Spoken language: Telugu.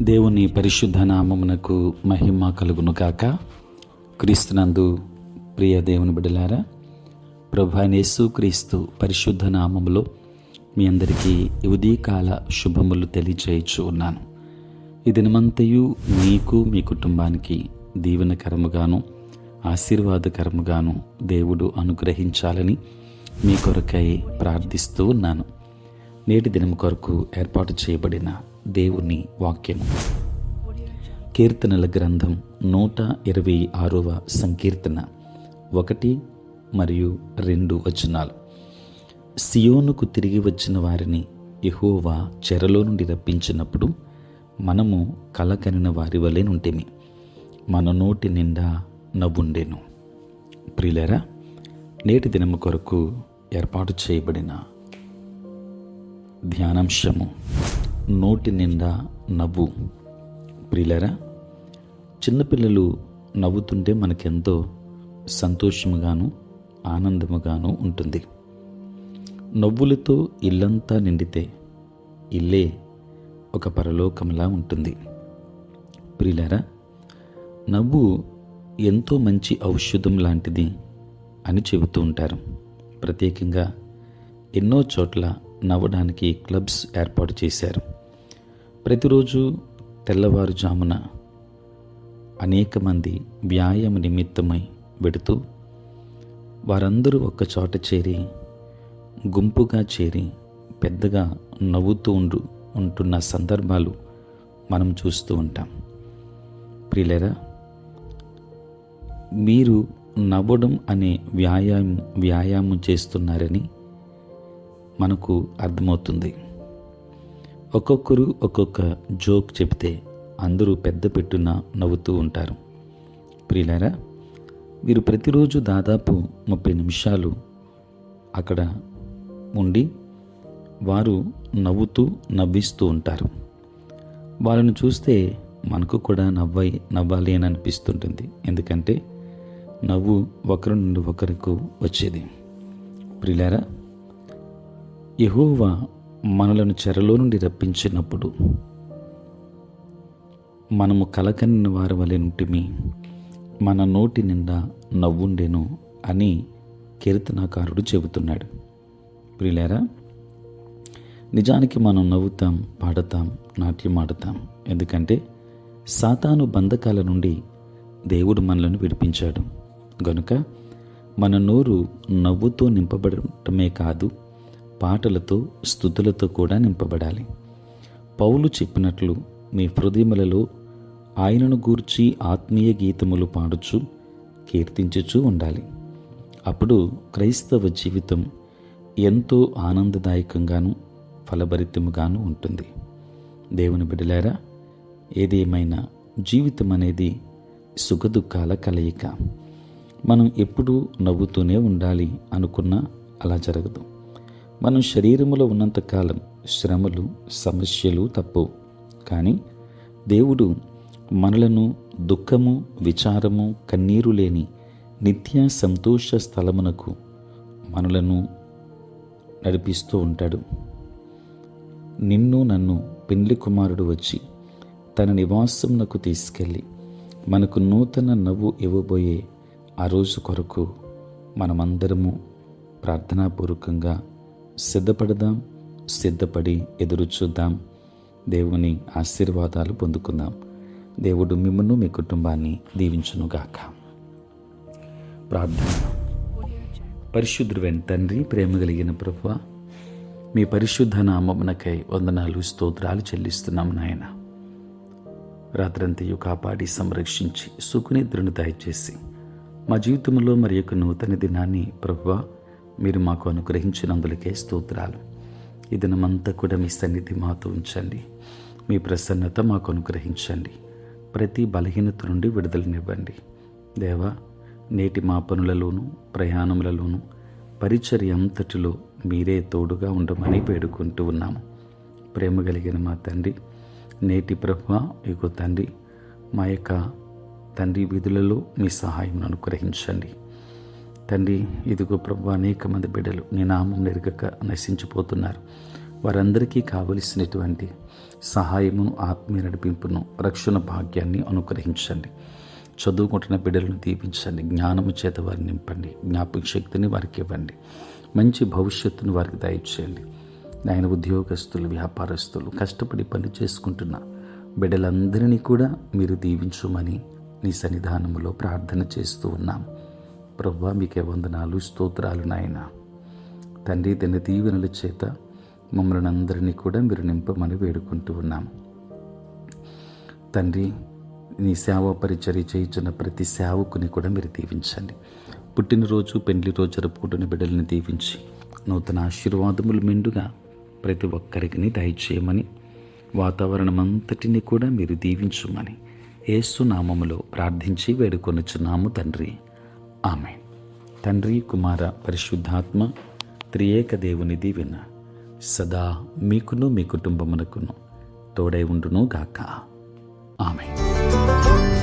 దేవుని పరిశుద్ధ నామమునకు మహిమ కలుగును గాక. క్రీస్తునందు ప్రియ దేవుని బిడ్డలారా, ప్రభువైన యేసుక్రీస్తు పరిశుద్ధ నామములో మీ అందరికీ ఉదయకాల శుభములు తెలియజేయచ్చు ఉన్నాను. ఈ దినమంతయు మీకు మీ కుటుంబానికి దీవెనకరముగాను ఆశీర్వాదకరముగాను దేవుడు అనుగ్రహించాలని మీ కొరకై ప్రార్థిస్తూ ఉన్నాను. నేటి దినము కొరకు ఏర్పాటు చేయబడిన దేవుని వాక్యము కీర్తనల గ్రంథం 126వ సంకీర్తన 1 మరియు 2 వచనాలు. సియోనుకు తిరిగి వచ్చిన వారిని యెహోవా చెరలో నుండి రప్పించినప్పుడు మనము కలకనిన వారి వలె నుంటిమి, మన నోటి నిండా నవ్వుండెను. ప్రియులారా, నేటి దినము కొరకు ఏర్పాటు చేయబడిన ధ్యానాంశము నోటి నిండా నవ్వు. ప్రియులారా, చిన్నపిల్లలు నవ్వుతుంటే మనకెంతో సంతోషముగాను ఆనందముగాను ఉంటుంది. నవ్వులతో ఇల్లంతా నిండితే ఇల్లే ఒక పరలోకంలా ఉంటుంది. ప్రియులారా, నవ్వు ఎంతో మంచి ఔషధం లాంటిది అని చెబుతూ ఉంటారు. ప్రత్యేకంగా ఎన్నో చోట్ల నవ్వడానికి క్లబ్స్ ఏర్పాటు చేశారు. ప్రతిరోజు తెల్లవారుజామున అనేక మంది వ్యాయామ నిమిత్తమై వెడుతూ వారందరూ ఒక్క చోట చేరి గుంపుగా చేరి పెద్దగా నవ్వుతూ ఉంటున్న సందర్భాలు మనం చూస్తూ ఉంటాం. ప్రియులారా, మీరు నవ్వడం అనే వ్యాయామం చేస్తున్నారని మనకు అర్థమవుతుంది. ఒక్కొక్కరు ఒక్కొక్క జోక్ చెప్తే అందరూ పెద్ద పెట్టున నవ్వుతూ ఉంటారు. ప్రియులారా, వీరు ప్రతిరోజు దాదాపు 30 నిమిషాలు అక్కడ ఉండి వారు నవ్విస్తూ ఉంటారు. వాళ్ళను చూస్తే మనకు కూడా నవ్వాలి అని అనిపిస్తుంటుంది. ఎందుకంటే నవ్వు ఒకరి నుండి ఒకరికి వచ్చేది. ప్రియులారా, యెహోవా మనలను చెరలో నుండి రప్పించినప్పుడు మనము కలకనిన వారి వలె నుంటిమి, మన నోటి నిండా నవ్వుండెను అని కీర్తనాకారుడు చెబుతున్నాడు. ప్రియులారా, నిజానికి మనం నవ్వుతాం, పాడతాం, నాట్యమాడతాం. ఎందుకంటే సాతాను బంధకాల నుండి దేవుడు మనలను విడిపించాడు గనుక మన నోరు నవ్వుతో నింపబడటమే కాదు, పాటలతో స్తుతులతో కూడా నింపబడాలి. పౌలు చెప్పినట్లు మీ హృదయములలో ఆయనను గూర్చి ఆత్మీయ గీతములు పాడుచు కీర్తించుచూ ఉండాలి. అప్పుడు క్రైస్తవ జీవితం ఎంతో ఆనందదాయకంగాను ఫలభరితముగాను ఉంటుంది. దేవుని బిడ్డలారా, ఏదేమైనా జీవితం అనేది సుఖదుఖాల కలయిక. మనం ఎప్పుడూ నవ్వుతూనే ఉండాలి అనుకున్నా అలా జరగదు. మనం శరీరములో ఉన్నంతకాలం శ్రమలు, సమస్యలు తప్పవు. కానీ దేవుడు మనలను దుఃఖము, విచారము, కన్నీరు లేని నిత్య సంతోష స్థలమునకు మనలను నడిపిస్తూ ఉంటాడు. నిన్ను నన్ను పెండ్లి కుమారుడు వచ్చి తన నివాసమునకు తీసుకెళ్ళి మనకు నూతన నవ్వు ఇవ్వబోయే ఆ రోజు కొరకు మనమందరము ప్రార్థనాపూర్వకంగా సిద్ధపడి ఎదురు చూద్దాం. దేవుని ఆశీర్వాదాలు పొందుకుందాం. దేవుడు మిమ్మల్ని, మీ కుటుంబాన్ని దీవించునుగాక. ప్రార్థన. పరిశుద్ధుడైన తండ్రి, ప్రేమ కలిగిన ప్రభువా, మీ పరిశుద్ధ నామమునకై వందనాలు, స్తోత్రాలు చెల్లిస్తున్నాం నాయన. రాత్రంతయు కాపాడి సంరక్షించి సుఖనిద్రను దయచేసి మా జీవితంలో మరి యొక్క నూతన దినాన్ని ప్రభువా మీరు మాకు అనుగ్రహించినందులకే స్తోత్రాలు. ఈ దినమంతా కూడా మీ సన్నిధి మాతో ఉంచండి. మీ ప్రసన్నత మాకు అనుగ్రహించండి. ప్రతి బలహీనత నుండి విడుదలనివ్వండి. దేవా, నేటి మా పనులలోనూ ప్రయాణములలోనూ పరిచర్య అంతటిలో మీరే తోడుగా ఉండమని వేడుకుంటూ ఉన్నాము. ప్రేమ కలిగిన మా తండ్రి, నేటి ప్రభువా, ఇగో తండ్రి, మా యొక్క తండ్రి విధులలో మీ సహాయం అనుగ్రహించండి. తండ్రి, ఇదిగో ప్రభు, అనేక మంది బిడ్డలు నీ నామం ఎరుగక నశించిపోతున్నారు. వారందరికీ కావలసినటువంటి సహాయమును, ఆత్మీయ నడిపింపును, రక్షణ భాగ్యాన్ని అనుగ్రహించండి. చదువుకుంటున్న బిడ్డలను దీవించండి. జ్ఞానము చేత వారిని నింపండి. జ్ఞాపక శక్తిని వారికి ఇవ్వండి. మంచి భవిష్యత్తును వారికి దయచేయండి. ఆయన ఉద్యోగస్తులు, వ్యాపారస్తులు, కష్టపడి పని చేసుకుంటున్న బిడ్డలందరినీ కూడా మీరు దీవించుమని నీ సన్నిధానములో ప్రార్థన చేస్తూ ఉన్నాం. ప్రభువా, మీకే వందనాలు, స్తోత్రాలు నాయన. తండ్రి, దీని దీవెనల చేత మమ్మల్ని అందరినీ కూడా మీరు నింపమని వేడుకుంటూ ఉన్నాం. తండ్రి, నీ సేవా పరిచర్య చేయించిన ప్రతి సేవకుని కూడా మీరు దీవించండి. పుట్టినరోజు, పెండ్లి రోజు జరుపుకుంటున్న బిడ్డల్ని దీవించి నూతన ఆశీర్వాదములు మెండుగా ప్రతి ఒక్కరికి దయచేయమని, వాతావరణం అంతటిని కూడా మీరు దీవించుమని యేసు నామములో ప్రార్థించి వేడుకొనుచున్నాము తండ్రి. ఆమేన్. తండ్రి, కుమార, పరిశుద్ధాత్మ త్రియేక దేవుని దీవెన సదా మీకును మీ కుటుంబమునకును తోడై ఉండును గాక. ఆమేన్.